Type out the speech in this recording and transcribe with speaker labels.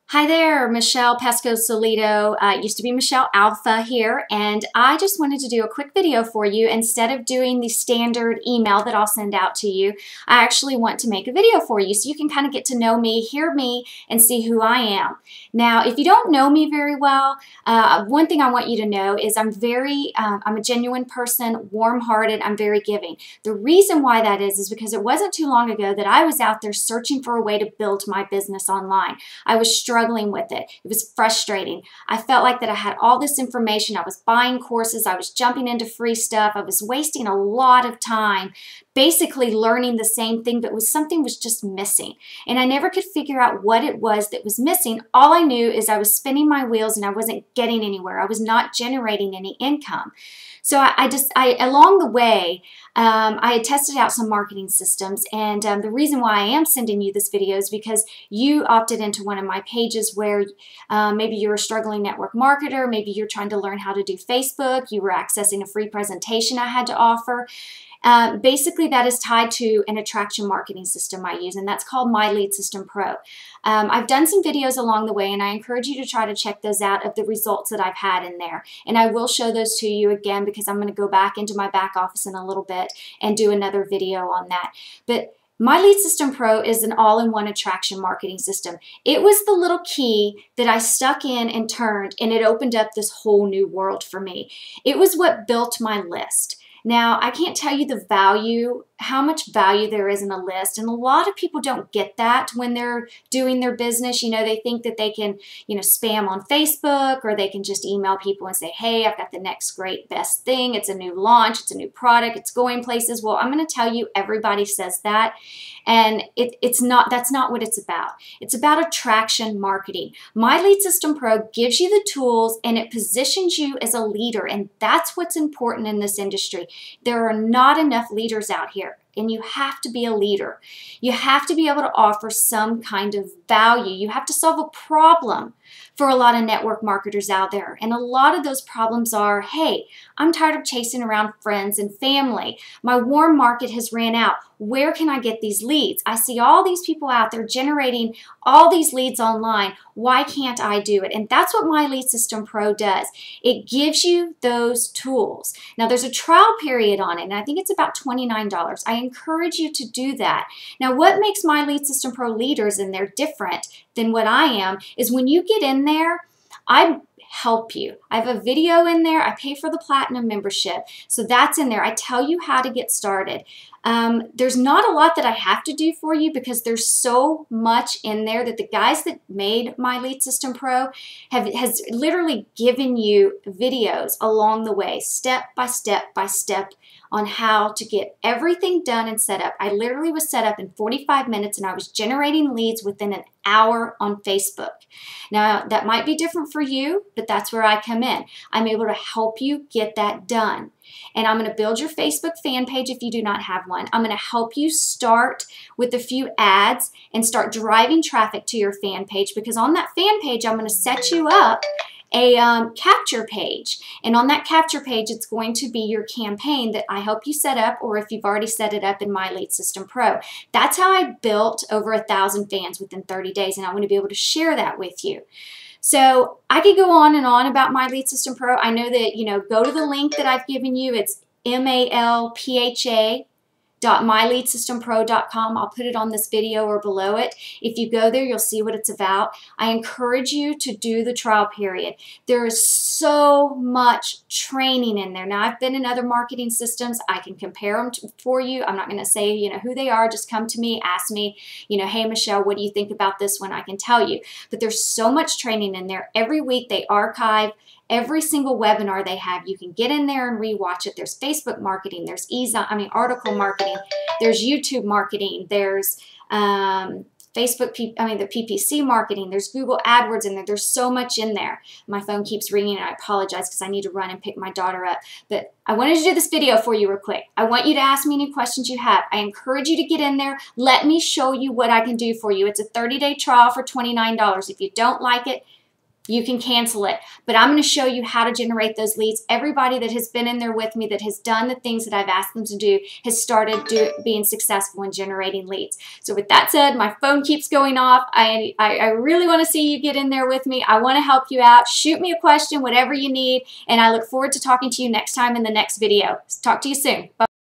Speaker 1: Hi there, Michelle Pesco-Solito. It used to be Michelle Alpha here, and I just wanted to do a quick video for you. Instead of doing the standard email that I'll send out to you, I actually want to make a video for you so you can kind of get to know me, hear me, and see who I am. Now, if you don't know me very well, one thing I want you to know is I'm a genuine person, warm-hearted, I'm very giving. The reason why that is because it wasn't too long ago that I was out there searching for a way to build my business online. I was struggling with it. It was frustrating. I felt like that I had all this information. I was buying courses. I was jumping into free stuff. I was wasting a lot of time basically learning the same thing, but something was just missing. And I never could figure out what it was that was missing. All I knew is I was spinning my wheels and I wasn't getting anywhere. I was not generating any income. So along the way, I had tested out some marketing systems, and the reason why I am sending you this video is because you opted into one of my pages where maybe you're a struggling network marketer, maybe you're trying to learn how to do Facebook, you were accessing a free presentation I had to offer. Basically, that is tied to an attraction marketing system I use, and that's called My Lead System Pro. I've done some videos along the way, and I encourage you to try to check those out of the results that I've had in there. And I will show those to you again because I'm going to go back into my back office in a little bit and do another video on that. But My Lead System Pro is an all-in-one attraction marketing system. It was the little key that I stuck in and turned, and it opened up this whole new world for me. It was what built my list. Now, I can't tell you the value, how much value there is in a list, and a lot of people don't get that when they're doing their business. You know, they think that they can, spam on Facebook, or they can just email people and say, hey, I've got the next great best thing. It's a new launch. It's a new product. It's going places. Well, I'm going to tell you, everybody says that, and that's not what it's about. It's about attraction marketing. My Lead System Pro gives you the tools, and it positions you as a leader, and that's what's important in this industry. There are not enough leaders out here, and you have to be a leader. You have to be able to offer some kind of value. You have to solve a problem for a lot of network marketers out there. And a lot of those problems are, hey, I'm tired of chasing around friends and family. My warm market has ran out. Where can I get these leads? I see all these people out there generating all these leads online. Why can't I do it? And that's what My Lead System Pro does. It gives you those tools. Now, there's a trial period on it, and I think it's about $29. I encourage you to do that. Now, what makes My Lead System Pro leaders, and they're different than what I am, is when you get in there, I help you. I have a video in there. I pay for the Platinum membership. So that's in there. I tell you how to get started. There's not a lot that I have to do for you because there's so much in there that the guys that made My Lead System Pro has literally given you videos along the way, step by step by step, on how to get everything done and set up. I literally was set up in 45 minutes, and I was generating leads within an hour on Facebook. Now, that might be different for you, but that's where I come in. I'm able to help you get that done. And I'm going to build your Facebook fan page if you do not have one. I'm going to help you start with a few ads and start driving traffic to your fan page, because on that fan page, I'm going to set you up a capture page. And on that capture page, it's going to be your campaign that I help you set up, or if you've already set it up in My Lead System Pro. That's how I built over 1,000 fans within 30 days, and I want to be able to share that with you. So I could go on and on about My Lead System Pro. I know that, go to the link that I've given you. It's malpha.myleadsystempro.com. I'll put it on this video or below it. If you go there, you'll see what it's about. I encourage you to do the trial period. There is so much training in there. Now, I've been in other marketing systems. I can compare them for you. I'm not going to say, who they are. Just come to me, ask me, hey, Michelle, what do you think about this one? I can tell you. But there's so much training in there. Every week they archive every single webinar they have. You can get in there and rewatch it. There's Facebook marketing, there's article marketing, there's YouTube marketing, there's the PPC marketing, there's Google AdWords in there. There's so much in there. My phone keeps ringing, and I apologize because I need to run and pick my daughter up. But I wanted to do this video for you real quick. I want you to ask me any questions you have. I encourage you to get in there. Let me show you what I can do for you. It's a 30-day trial for $29. If you don't like it, you can cancel it. But I'm going to show you how to generate those leads. Everybody that has been in there with me, that has done the things that I've asked them to do, has started being successful in generating leads. So with that said, my phone keeps going off. I really want to see you get in there with me. I want to help you out. Shoot me a question, whatever you need, and I look forward to talking to you next time in the next video. Talk to you soon. Bye.